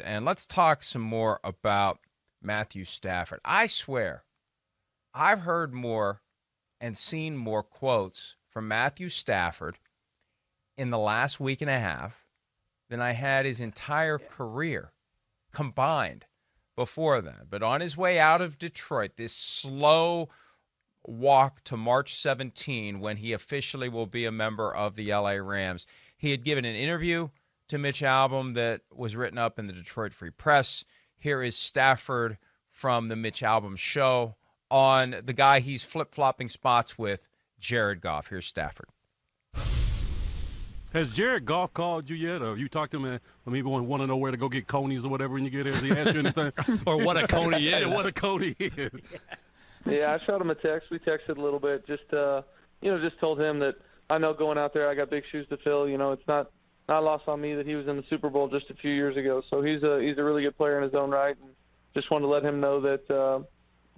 And let's talk some more about Matthew Stafford. I swear, I've heard more and seen more quotes from Matthew Stafford in the last week and a half than I had his entire career combined before then. But on his way out of Detroit, this slow walk to March 17, when he officially will be a member of the LA Rams, he had given an interview to Mitch Albom that was written up in the Detroit Free Press. Here is Stafford from the Mitch Albom show on the guy he's flip-flopping spots with, Jared Goff. Here's Stafford. Has Jared Goff called you yet? Or have you talked to him and maybe want to know where to go get conies or whatever when you get here? Has he asked you anything? Or what a coney is. What a coney is. Yeah, I shot him a text. We texted a little bit. Just told him that I know going out there I got big shoes to fill. It's not lost on me that he was in the Super Bowl just a few years ago. So he's a really good player in his own right. And just wanted to let him know that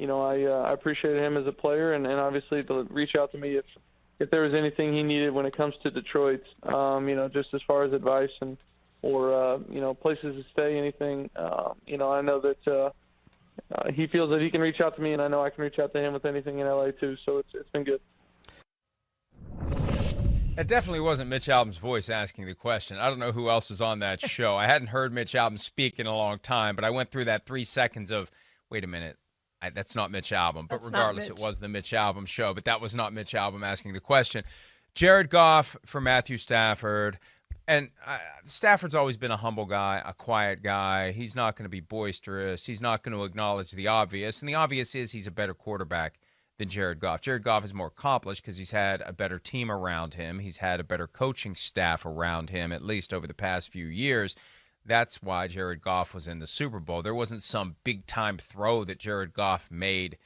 I appreciated him as a player, and obviously to reach out to me if there was anything he needed when it comes to Detroit, just as far as advice or places to stay, anything. I know that he feels that he can reach out to me, and I know I can reach out to him with anything in LA too. So it's been good. It definitely wasn't Mitch Albom's voice asking the question. I don't know who else is on that show. I hadn't heard Mitch Albom speak in a long time, but I went through that 3 seconds of, wait a minute, that's not Mitch Albom. But regardless, it was the Mitch Albom show, but that was not Mitch Albom asking the question. Jared Goff for Matthew Stafford. And Stafford's always been a humble guy, a quiet guy. He's not going to be boisterous. He's not going to acknowledge the obvious. And the obvious is he's a better quarterback than Jared Goff. Jared Goff is more accomplished because he's had a better team around him. He's had a better coaching staff around him, at least over the past few years. That's why Jared Goff was in the Super Bowl. There wasn't some big-time throw that Jared Goff made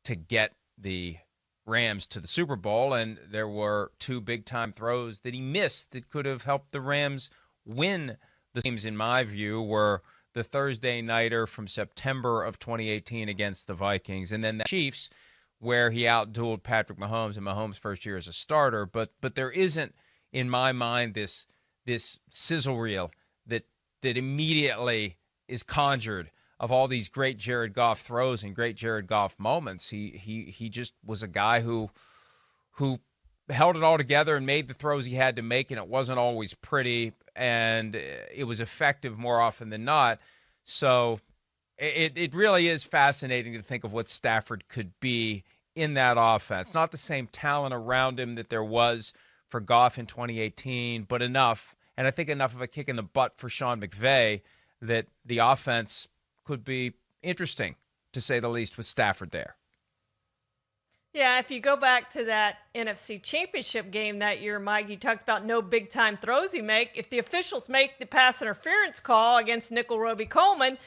to get the Rams to the Super Bowl, and there were 2 big-time throws that he missed that could have helped the Rams win the games, in my view, were the Thursday nighter from September of 2018 against the Vikings, and then the Chiefs, where he outdueled Patrick Mahomes in Mahomes' first year as a starter. But there isn't, in my mind, this sizzle reel that immediately is conjured of all these great Jared Goff throws and great Jared Goff moments. He just was a guy who held it all together and made the throws he had to make, and it wasn't always pretty, and it was effective more often than not. So it really is fascinating to think of what Stafford could be in that offense. Not the same talent around him that there was for Goff in 2018, but enough, and I think enough of a kick in the butt for Sean McVay that the offense could be interesting, to say the least, with Stafford there. Yeah, if you go back to that NFC Championship game that year, Mike, you talked about no big-time throws he make. If the officials make the pass interference call against Nickel Roby-Coleman,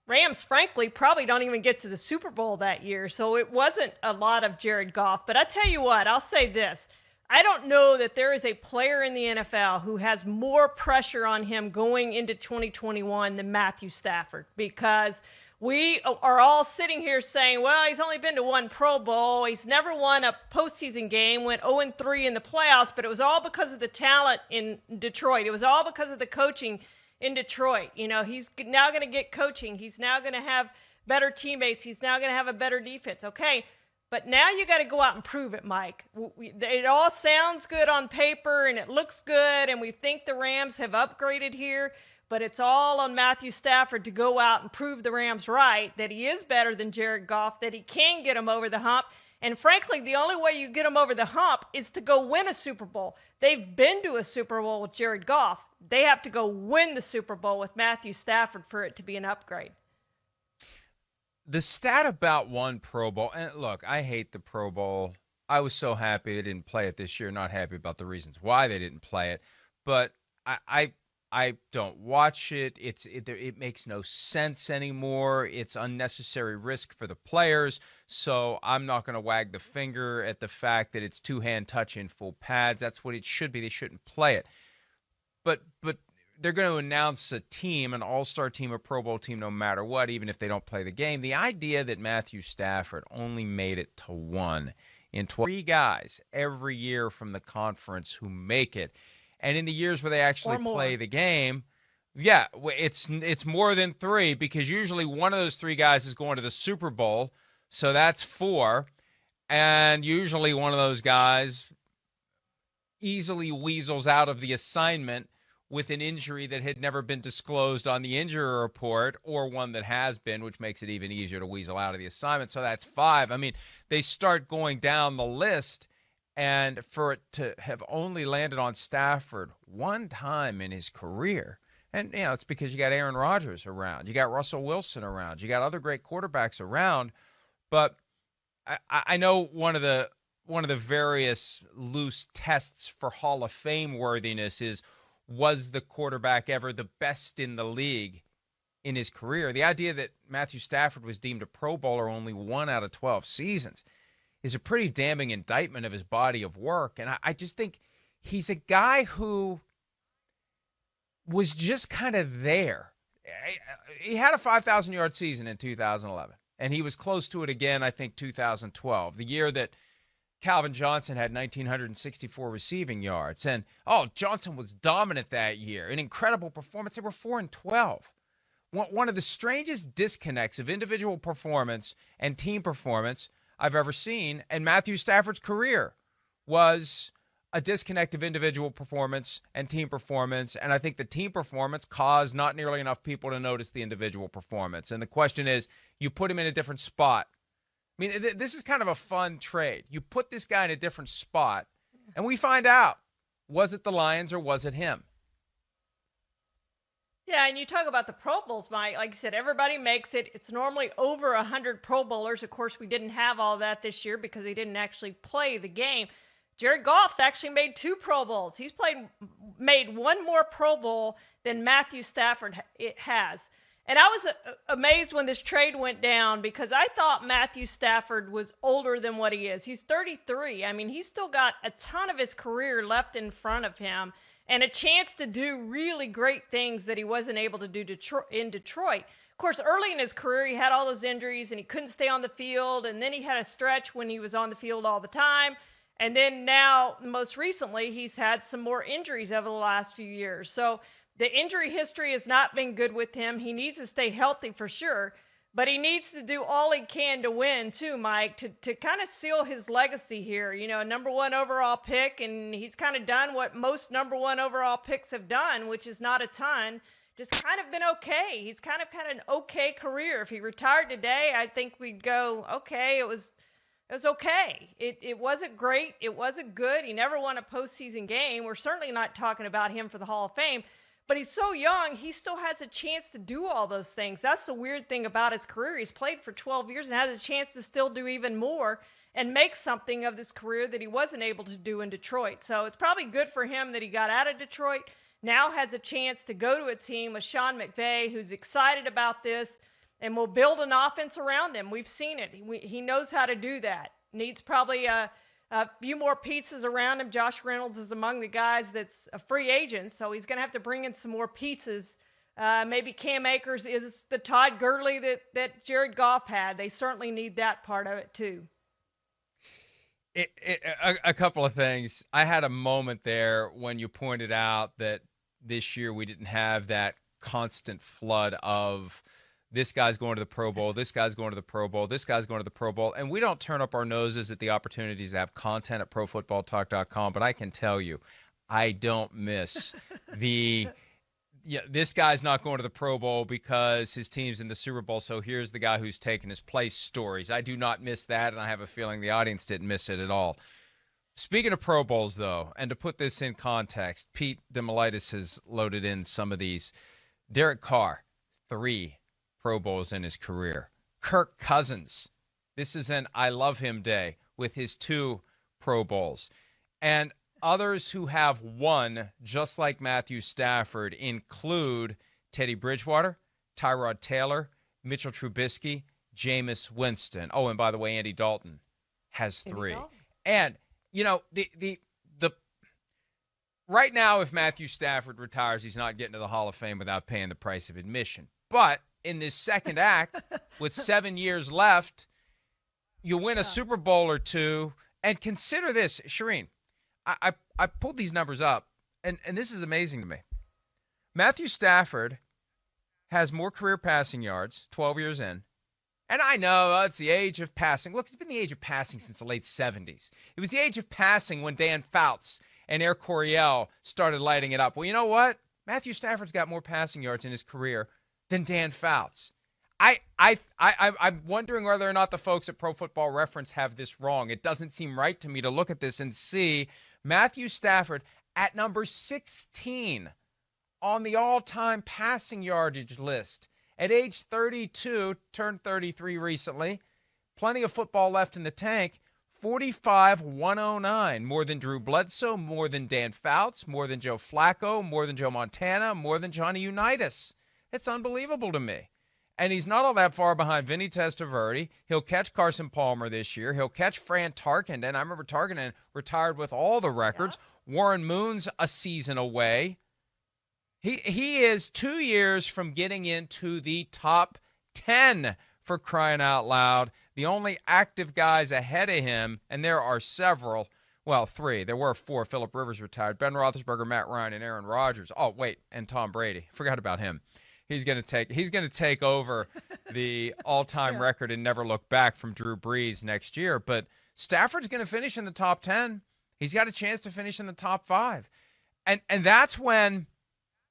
Rams, frankly, probably don't even get to the Super Bowl that year. So it wasn't a lot of Jared Goff. But I tell you what, I'll say this. I don't know that there is a player in the NFL who has more pressure on him going into 2021 than Matthew Stafford, because we are all sitting here saying, well, he's only been to 1 Pro Bowl. He's never won a postseason game, went 0-3 in the playoffs, but it was all because of the talent in Detroit. It was all because of the coaching in Detroit. He's now going to get coaching. He's now going to have better teammates. He's now going to have a better defense. Okay, but now you got to go out and prove it, Mike. It all sounds good on paper, and it looks good, and we think the Rams have upgraded here, but it's all on Matthew Stafford to go out and prove the Rams right, that he is better than Jared Goff, that he can get them over the hump. And frankly, the only way you get them over the hump is to go win a Super Bowl. They've been to a Super Bowl with Jared Goff. They have to go win the Super Bowl with Matthew Stafford for it to be an upgrade. The stat about 1 Pro Bowl, and look, I hate the Pro Bowl. I was so happy they didn't play it this year, not happy about the reasons why they didn't play it, but I don't watch it. It makes no sense anymore. It's unnecessary risk for the players, so I'm not going to wag the finger at the fact that it's 2-hand touch in full pads. That's what it should be. They shouldn't play it. But they're going to announce a team, an all-star team, a Pro Bowl team, no matter what, even if they don't play the game. The idea that Matthew Stafford only made it to 1 in 3 guys every year from the conference who make it, and in the years where they actually play the game, Yeah, it's more than 3 because usually one of those 3 guys is going to the Super Bowl, so that's 4. And usually one of those guys easily weasels out of the assignment with an injury that had never been disclosed on the injury report, or one that has been, which makes it even easier to weasel out of the assignment. So that's 5. I mean, they start going down the list, and for it to have only landed on Stafford one time in his career, and it's because you got Aaron Rodgers around, you got Russell Wilson around, you got other great quarterbacks around, but I know one of the various loose tests for Hall of Fame worthiness is, was the quarterback ever the best in the league in his career? The idea that Matthew Stafford was deemed a Pro Bowler only 1 out of 12 seasons is a pretty damning indictment of his body of work. And I just think he's a guy who was just kind of there. He had a 5,000-yard season in 2011. And he was close to it again, I think, 2012, the year that Calvin Johnson had 1,964 receiving yards. And, Johnson was dominant that year. An incredible performance. They were 4-12. One of the strangest disconnects of individual performance and team performance I've ever seen. And Matthew Stafford's career was a disconnect of individual performance and team performance. And I think the team performance caused not nearly enough people to notice the individual performance. And the question is, you put him in a different spot. I mean, this is kind of a fun trade. You put this guy in a different spot, and we find out, was it the Lions or was it him? Yeah, and you talk about the Pro Bowls, Mike. Like you said, everybody makes it. It's normally over 100 Pro Bowlers. Of course, we didn't have all that this year because they didn't actually play the game. Jared Goff's actually made 2 Pro Bowls. He's made 1 more Pro Bowl than Matthew Stafford has. And I was amazed when this trade went down because I thought Matthew Stafford was older than what he is. He's 33. I mean, he's still got a ton of his career left in front of him and a chance to do really great things that he wasn't able to do in Detroit. Of course, early in his career, he had all those injuries and he couldn't stay on the field. And then he had a stretch when he was on the field all the time. And then now, most recently, he's had some more injuries over the last few years. So the injury history has not been good with him. He needs to stay healthy for sure, but he needs to do all he can to win too, Mike, to kind of seal his legacy here. Number 1 overall pick, and he's kind of done what most number 1 overall picks have done, which is not a ton, just kind of been okay. He's kind of had an okay career. If he retired today, I think we'd go, okay, it was okay. It wasn't great. It wasn't good. He never won a postseason game. We're certainly not talking about him for the Hall of Fame. But he's so young, he still has a chance to do all those things. That's the weird thing about his career. He's played for 12 years and has a chance to still do even more and make something of this career that he wasn't able to do in Detroit. So it's probably good for him that he got out of Detroit, now has a chance to go to a team with Sean McVay, who's excited about this, and will build an offense around him. We've seen it. He knows how to do that. Needs probably a few more pieces around him. Josh Reynolds is among the guys that's a free agent, so he's going to have to bring in some more pieces. Maybe Cam Akers is the Todd Gurley that Jared Goff had. They certainly need that part of it too. A couple of things. I had a moment there when you pointed out that this year we didn't have that constant flood of this guy's going to the Pro Bowl, this guy's going to the Pro Bowl, this guy's going to the Pro Bowl. And we don't turn up our noses at the opportunities to have content at ProFootballTalk.com, but I can tell you, I don't miss this guy's not going to the Pro Bowl because his team's in the Super Bowl, so here's the guy who's taken his place stories. I do not miss that, and I have a feeling the audience didn't miss it at all. Speaking of Pro Bowls, though, and to put this in context, Pete Demolitis has loaded in some of these. Derek Carr, 3 Pro Bowls in his career. Kirk Cousins, this is an I love him day with his 2 Pro Bowls. And others who have 1, just like Matthew Stafford, include Teddy Bridgewater, Tyrod Taylor, Mitchell Trubisky, Jameis Winston. Oh, and by the way, Andy Dalton has 3. And, the right now, if Matthew Stafford retires, he's not getting to the Hall of Fame without paying the price of admission. But in this second act, with 7 years left, you win a Super Bowl or 2. And consider this, Charean, I pulled these numbers up, and this is amazing to me. Matthew Stafford has more career passing yards, 12 years in. And I know it's the age of passing. Look, it's been the age of passing since the late 70s. It was the age of passing when Dan Fouts and Air Coryell started lighting it up. Well, you know what? Matthew Stafford's got more passing yards in his career than Dan Fouts. I'm wondering whether or not the folks at Pro Football Reference have this wrong. It doesn't seem right to me to look at this and see Matthew Stafford at number 16 on the all-time passing yardage list. At age 32, turned 33 recently, plenty of football left in the tank, 45-109. More than Drew Bledsoe, more than Dan Fouts, more than Joe Flacco, more than Joe Montana, more than Johnny Unitas. It's unbelievable to me. And he's not all that far behind Vinny Testaverde. He'll catch Carson Palmer this year. He'll catch Fran Tarkenton. I remember Tarkenton retired with all the records. Yeah. Warren Moon's a season away. He is 2 years from getting into the top 10, for crying out loud. The only active guys ahead of him, and there are several, well, 3. There were 4. Phillip Rivers retired. Ben Roethlisberger, Matt Ryan, and Aaron Rodgers. Oh, wait, and Tom Brady. Forgot about him. He's going to take over the all-time record and never look back from Drew Brees next year. But Stafford's going to finish in the top 10. He's got a chance to finish in the top 5. And that's when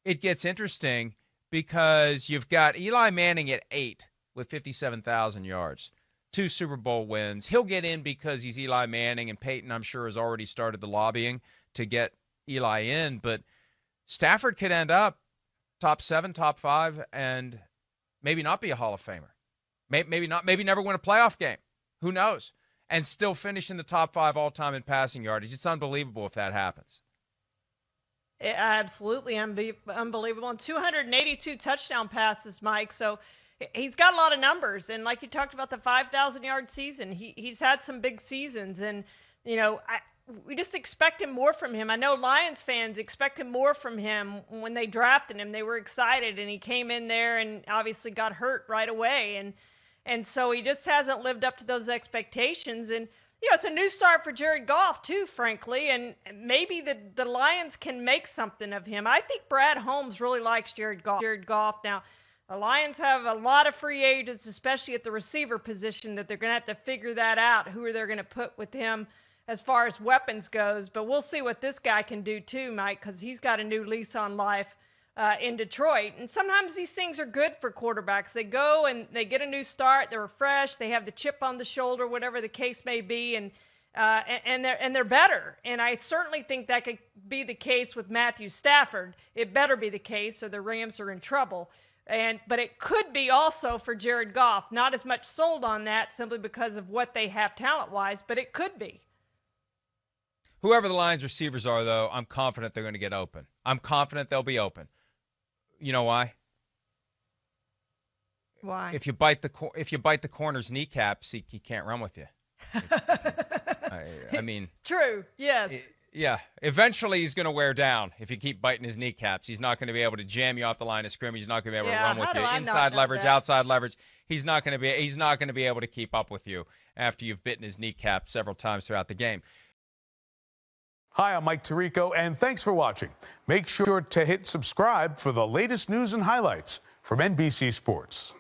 it gets interesting, because you've got Eli Manning at 8 with 57,000 yards, 2 Super Bowl wins. He'll get in because he's Eli Manning, and Peyton, I'm sure, has already started the lobbying to get Eli in. But Stafford could end up top 7, top 5, and maybe not be a Hall of Famer. Maybe not. Maybe never win a playoff game. Who knows? And still finish in the top 5 all-time in passing yardage. It's unbelievable if that happens. Absolutely unbelievable. And 282 touchdown passes, Mike. So he's got a lot of numbers. And like you talked about the 5,000-yard season, he's had some big seasons. And, you know, we just expected more from him. I know Lions fans expected more from him when they drafted him. They were excited, and he came in there and obviously got hurt right away. And so he just hasn't lived up to those expectations. And, you know, it's a new start for Jared Goff, too, frankly, and maybe the Lions can make something of him. I think Brad Holmes really likes Jared Goff. Now, the Lions have a lot of free agents, especially at the receiver position, that they're going to have to figure that out, who they're going to put with him as far as weapons goes. But we'll see what this guy can do, too, Mike, because he's got a new lease on life in Detroit. And sometimes these things are good for quarterbacks. They go and they get a new start. They're refreshed. They have the chip on the shoulder, whatever the case may be, and they're better. And I certainly think that could be the case with Matthew Stafford. It better be the case, or the Rams are in trouble. But it could be also for Jared Goff. Not as much sold on that simply because of what they have talent-wise, but it could be. Whoever the Lions receivers are, though, I'm confident they're going to get open. I'm confident they'll be open. You know why? Why? If you bite the corner's kneecaps, he can't run with you. I mean, true. Yes. Yeah. Eventually, he's going to wear down if you keep biting his kneecaps. He's not going to be able to jam you off the line of scrimmage. He's not going to be able to run with you. Inside leverage, outside leverage. He's not going to be able to keep up with you after you've bitten his kneecap several times throughout the game. Hi, I'm Mike Tirico, and thanks for watching. Make sure to hit subscribe for the latest news and highlights from NBC Sports.